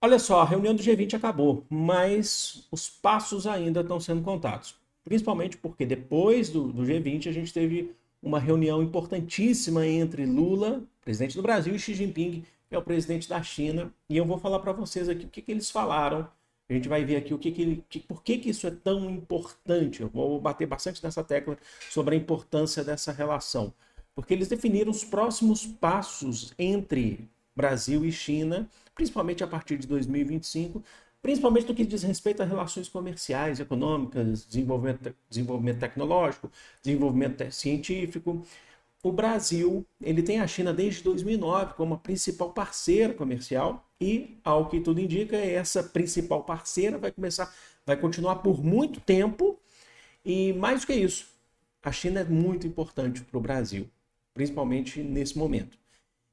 Olha só, a reunião do G20 acabou, mas os passos ainda estão sendo contados. Principalmente porque depois do G20 a gente teve uma reunião importantíssima entre Lula, presidente do Brasil, e Xi Jinping, que é o presidente da China. E eu vou falar para vocês aqui o que eles falaram. A gente vai ver aqui por que isso é tão importante. Eu vou bater bastante nessa tecla sobre a importância dessa relação. Porque eles definiram os próximos passos entre Brasil e China, principalmente a partir de 2025, principalmente no que diz respeito a relações comerciais, econômicas, desenvolvimento tecnológico, desenvolvimento científico. O Brasil, ele tem a China desde 2009 como a principal parceira comercial e, ao que tudo indica, essa principal parceira vai continuar por muito tempo e mais do que isso, a China é muito importante para o Brasil, principalmente nesse momento.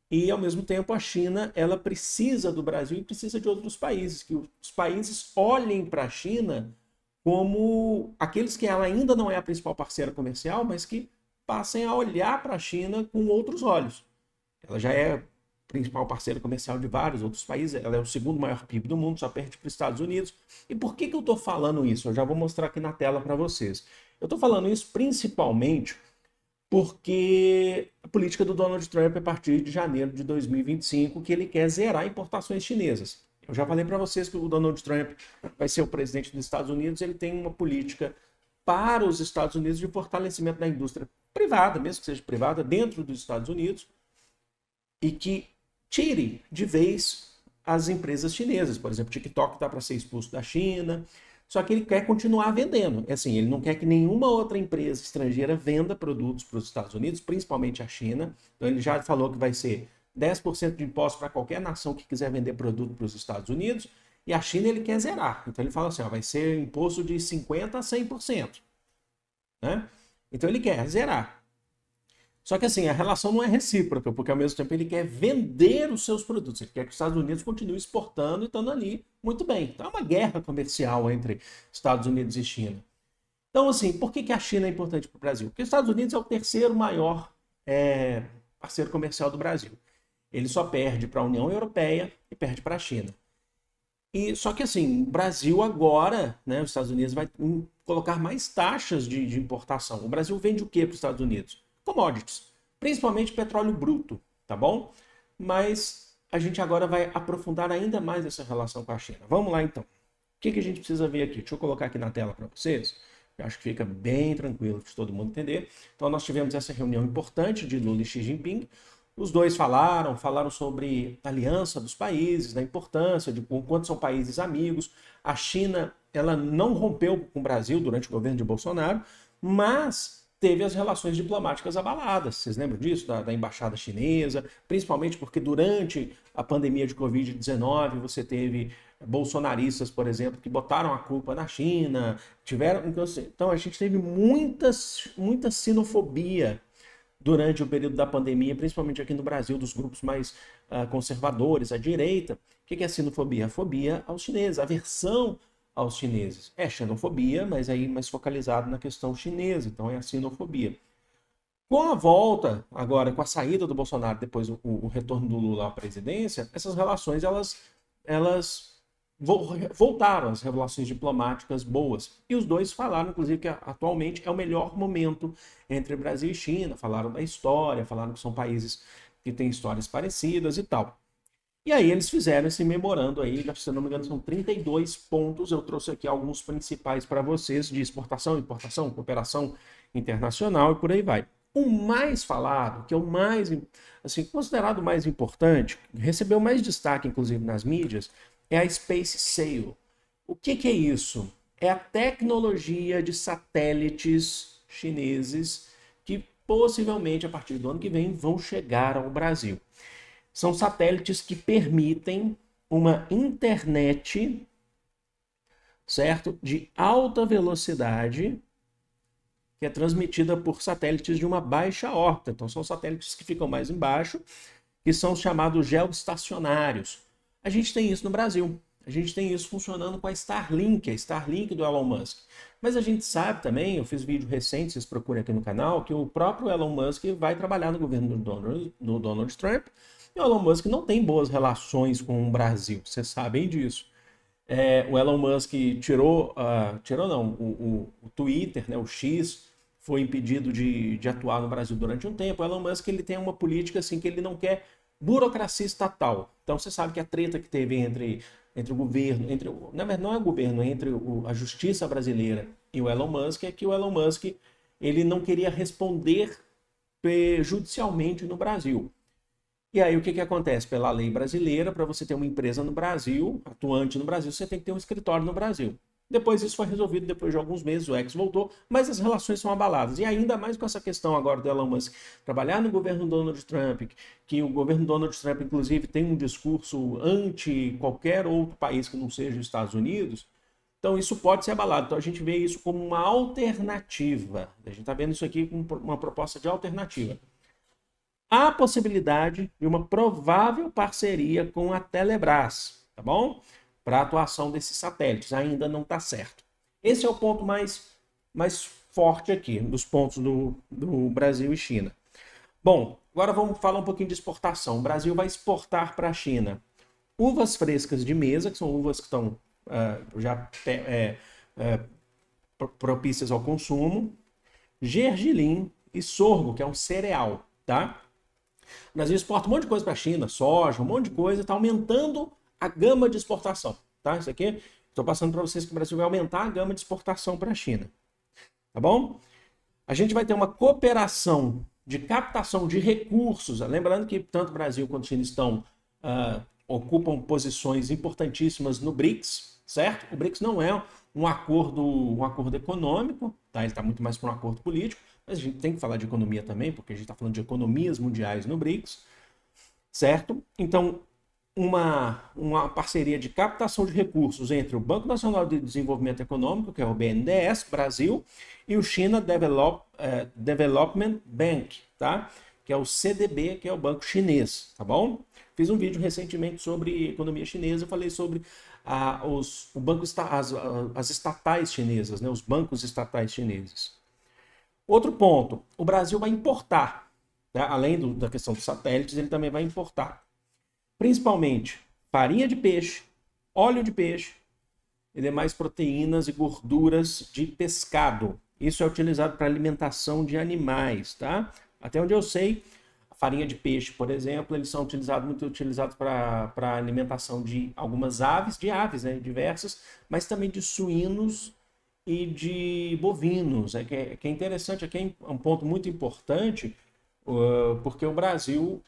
E, ao mesmo tempo, a China ela precisa do Brasil e precisa de outros países, que os países olhem para a China como aqueles que ela ainda não é a principal parceira comercial, mas que passem a olhar para a China com outros olhos. Ela já é principal parceira comercial de vários outros países, ela é o segundo maior PIB do mundo, só perde para os Estados Unidos. E por que eu estou falando isso? Eu já vou mostrar aqui na tela para vocês. Eu estou falando isso principalmente porque a política do Donald Trump é a partir de janeiro de 2025 que ele quer zerar importações chinesas. Eu já falei para vocês que o Donald Trump vai ser o presidente dos Estados Unidos, ele tem uma política para os Estados Unidos de fortalecimento da indústria privada, mesmo que seja privada, dentro dos Estados Unidos, e que tire de vez as empresas chinesas. Por exemplo, o TikTok está para ser expulso da China, só que ele quer continuar vendendo. É assim, ele não quer que nenhuma outra empresa estrangeira venda produtos para os Estados Unidos, principalmente a China. Então ele já falou que vai ser 10% de imposto para qualquer nação que quiser vender produto para os Estados Unidos. E a China ele quer zerar. Então ele fala assim, ó, vai ser imposto de 50% a 100%. Né? Então ele quer zerar. Só que assim, a relação não é recíproca, porque ao mesmo tempo ele quer vender os seus produtos, ele quer que os Estados Unidos continuem exportando e estando ali muito bem. Então é uma guerra comercial entre Estados Unidos e China. Então, assim, por que a China é importante para o Brasil? Porque os Estados Unidos é o terceiro maior parceiro comercial do Brasil. Ele só perde para a União Europeia e perde para a China. E só que assim, o Brasil agora, né, os Estados Unidos vai colocar mais taxas de importação. O Brasil vende o que para os Estados Unidos? Commodities, principalmente petróleo bruto, tá bom? Mas a gente agora vai aprofundar ainda mais essa relação com a China. Vamos lá então. O que a gente precisa ver aqui? Deixa eu colocar aqui na tela para vocês. Eu acho que fica bem tranquilo de todo mundo entender. Então nós tivemos essa reunião importante de Lula e Xi Jinping. Os dois falaram sobre a aliança dos países, da importância de quanto são países amigos. A China, ela não rompeu com o Brasil durante o governo de Bolsonaro, mas teve as relações diplomáticas abaladas. Vocês lembram disso? Da embaixada chinesa, principalmente porque durante a pandemia de Covid-19 você teve bolsonaristas, por exemplo, que botaram a culpa na China, tiveram. Então a gente teve muita sinofobia durante o período da pandemia, principalmente aqui no Brasil, dos grupos mais conservadores, à direita. O que é a sinofobia? A fobia aos chineses, a aversão aos chineses. É xenofobia, mas aí mais focalizado na questão chinesa, então é a sinofobia. Com a volta, agora, com a saída do Bolsonaro, depois o retorno do Lula à presidência, essas relações, elas voltaram, as relações diplomáticas boas. E os dois falaram, inclusive, que atualmente é o melhor momento entre Brasil e China. Falaram da história, falaram que são países que têm histórias parecidas e tal. E aí eles fizeram esse memorando aí, se não me engano, são 32 pontos. Eu trouxe aqui alguns principais para vocês de exportação, importação, cooperação internacional e por aí vai. O mais falado, que é o mais, assim, considerado mais importante, recebeu mais destaque, inclusive, nas mídias, é a Space Sale. O que é isso? É a tecnologia de satélites chineses que possivelmente, a partir do ano que vem, vão chegar ao Brasil. São satélites que permitem uma internet, certo? De alta velocidade, que é transmitida por satélites de uma baixa órbita. Então, são satélites que ficam mais embaixo, que são chamados geoestacionários. A gente tem isso no Brasil. A gente tem isso funcionando com a Starlink do Elon Musk. Mas a gente sabe também, eu fiz vídeo recente, vocês procurem aqui no canal, que o próprio Elon Musk vai trabalhar no governo do Donald Trump E o Elon Musk não tem boas relações com o Brasil, vocês sabem disso. O Elon Musk tirou não, o Twitter, né, o X, foi impedido de atuar no Brasil durante um tempo. O Elon Musk ele tem uma política assim que ele não quer burocracia estatal. Então você sabe que a treta que teve entre o governo, na verdade não é o governo, entre a justiça brasileira e o Elon Musk, é que o Elon Musk ele não queria responder judicialmente no Brasil. E aí o que acontece? Pela lei brasileira, para você ter uma empresa no Brasil, atuante no Brasil, você tem que ter um escritório no Brasil. Depois isso foi resolvido, depois de alguns meses o ex voltou, mas as relações são abaladas. E ainda mais com essa questão agora do Elon Musk trabalhar no governo Donald Trump, que o governo Donald Trump, inclusive, tem um discurso anti qualquer outro país que não seja os Estados Unidos, então isso pode ser abalado. Então a gente vê isso como uma alternativa. A gente está vendo isso aqui como uma proposta de alternativa. Há possibilidade de uma provável parceria com a Telebrás, tá bom? Para a atuação desses satélites. Ainda não está certo. Esse é o ponto mais forte aqui, dos pontos do Brasil e China. Bom, agora vamos falar um pouquinho de exportação. O Brasil vai exportar para a China uvas frescas de mesa, que são uvas que estão propícias ao consumo, gergelim e sorgo, que é um cereal, tá? O Brasil exporta um monte de coisa para a China, soja, um monte de coisa, está aumentando a gama de exportação, tá? Isso aqui, estou passando para vocês que o Brasil vai aumentar a gama de exportação para a China, tá bom? A gente vai ter uma cooperação de captação de recursos, lembrando que tanto o Brasil quanto a China ocupam posições importantíssimas no BRICS, certo? O BRICS não é um acordo econômico, tá? Ele está muito mais para um acordo político, mas a gente tem que falar de economia também, porque a gente está falando de economias mundiais no BRICS, certo? Então, uma parceria de captação de recursos entre o Banco Nacional de Desenvolvimento Econômico, que é o BNDES, Brasil, e o China Development Bank, tá? Que é o CDB, que é o banco chinês, tá bom? Fiz um vídeo recentemente sobre economia chinesa, falei sobre as estatais chinesas, né? Os bancos estatais chineses. Outro ponto, o Brasil vai importar, né? Além da questão dos satélites, ele também vai importar, principalmente farinha de peixe, óleo de peixe e demais proteínas e gorduras de pescado. Isso é utilizado para alimentação de animais, tá? Até onde eu sei, a farinha de peixe, por exemplo, eles são muito utilizados para alimentação de algumas aves, né, diversas, mas também de suínos e de bovinos. Que é interessante, aqui é um ponto muito importante, porque o Brasil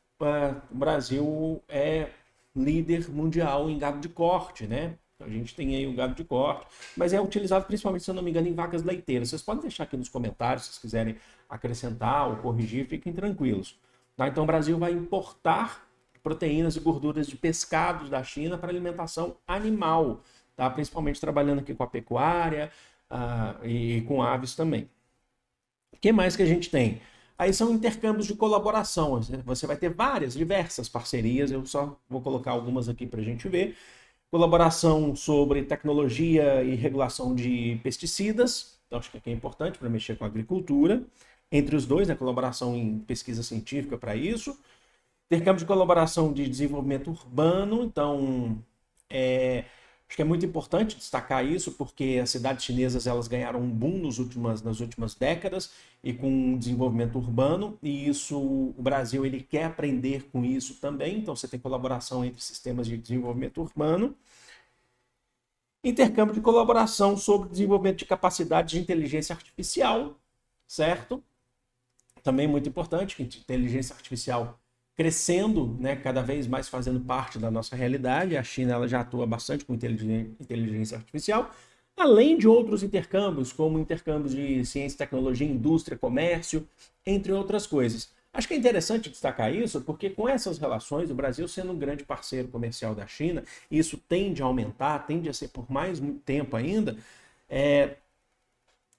é líder mundial em gado de corte, né? A gente tem aí o gado de corte, mas é utilizado principalmente, se eu não me engano, em vacas leiteiras. Vocês podem deixar aqui nos comentários, se vocês quiserem acrescentar ou corrigir, fiquem tranquilos. Tá? Então o Brasil vai importar proteínas e gorduras de pescados da China para alimentação animal, tá? Principalmente trabalhando aqui com a pecuária e com aves também. O que mais que a gente tem? Aí são intercâmbios de colaboração. Você vai ter diversas parcerias, eu só vou colocar algumas aqui para a gente ver. Colaboração sobre tecnologia e regulação de pesticidas, então acho que aqui é importante para mexer com a agricultura. Entre os dois, né, colaboração em pesquisa científica para isso. Intercâmbio de colaboração de desenvolvimento urbano, então acho que é muito importante destacar isso, porque as cidades chinesas elas ganharam um boom nas últimas décadas e com o desenvolvimento urbano, e isso o Brasil ele quer aprender com isso também, então você tem colaboração entre sistemas de desenvolvimento urbano. Intercâmbio de colaboração sobre desenvolvimento de capacidade de inteligência artificial, certo? Também muito importante, que inteligência artificial crescendo, né, cada vez mais fazendo parte da nossa realidade. A China ela já atua bastante com inteligência artificial, além de outros intercâmbios, como intercâmbios de ciência, tecnologia, indústria, comércio, entre outras coisas. Acho que é interessante destacar isso, porque com essas relações, o Brasil sendo um grande parceiro comercial da China, isso tende a aumentar, tende a ser por mais muito tempo ainda,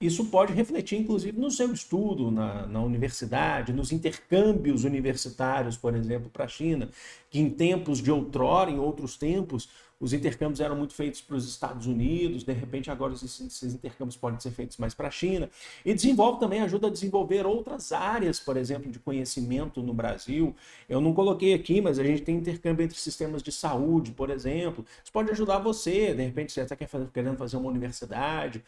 isso pode refletir, inclusive, no seu estudo na universidade, nos intercâmbios universitários, por exemplo, para a China, que em tempos de outrora, em outros tempos, os intercâmbios eram muito feitos para os Estados Unidos, de repente agora esses intercâmbios podem ser feitos mais para a China. E desenvolve também, ajuda a desenvolver outras áreas, por exemplo, de conhecimento no Brasil. Eu não coloquei aqui, mas a gente tem intercâmbio entre sistemas de saúde, por exemplo. Isso pode ajudar você, de repente você está querendo fazer uma universidade,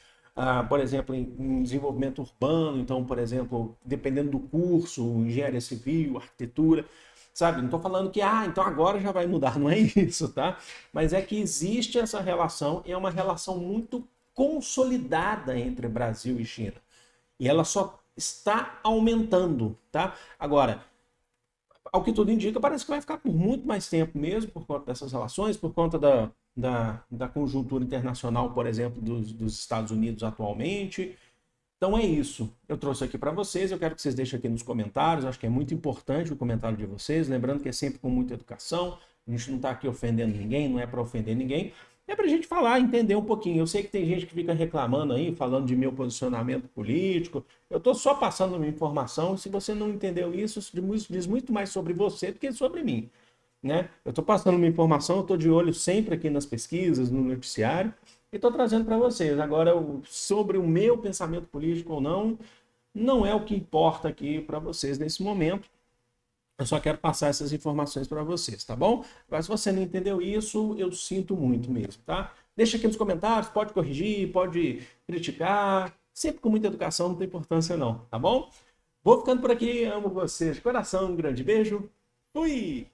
por exemplo, em desenvolvimento urbano, então, por exemplo, dependendo do curso, engenharia civil, arquitetura, sabe? Não estou falando que, então agora já vai mudar, não é isso, tá? Mas é que existe essa relação e é uma relação muito consolidada entre Brasil e China. E ela só está aumentando, tá? Agora, ao que tudo indica, parece que vai ficar por muito mais tempo mesmo, por conta dessas relações, por conta da conjuntura internacional, por exemplo, dos Estados Unidos atualmente. Então é isso. Eu trouxe aqui para vocês, eu quero que vocês deixem aqui nos comentários, acho que é muito importante o comentário de vocês, lembrando que é sempre com muita educação, a gente não está aqui ofendendo ninguém, não é para ofender ninguém, é para a gente falar, entender um pouquinho. Eu sei que tem gente que fica reclamando aí, falando de meu posicionamento político, eu estou só passando uma informação, se você não entendeu isso, isso diz muito mais sobre você do que sobre mim, né? Eu estou passando uma informação, eu estou de olho sempre aqui nas pesquisas, no noticiário, e estou trazendo para vocês. Agora, sobre o meu pensamento político ou não, não é o que importa aqui para vocês nesse momento. Eu só quero passar essas informações para vocês, tá bom? Mas se você não entendeu isso, eu sinto muito mesmo, tá? Deixa aqui nos comentários, pode corrigir, pode criticar, sempre com muita educação, não tem importância não, tá bom? Vou ficando por aqui, amo vocês de coração, um grande beijo, fui!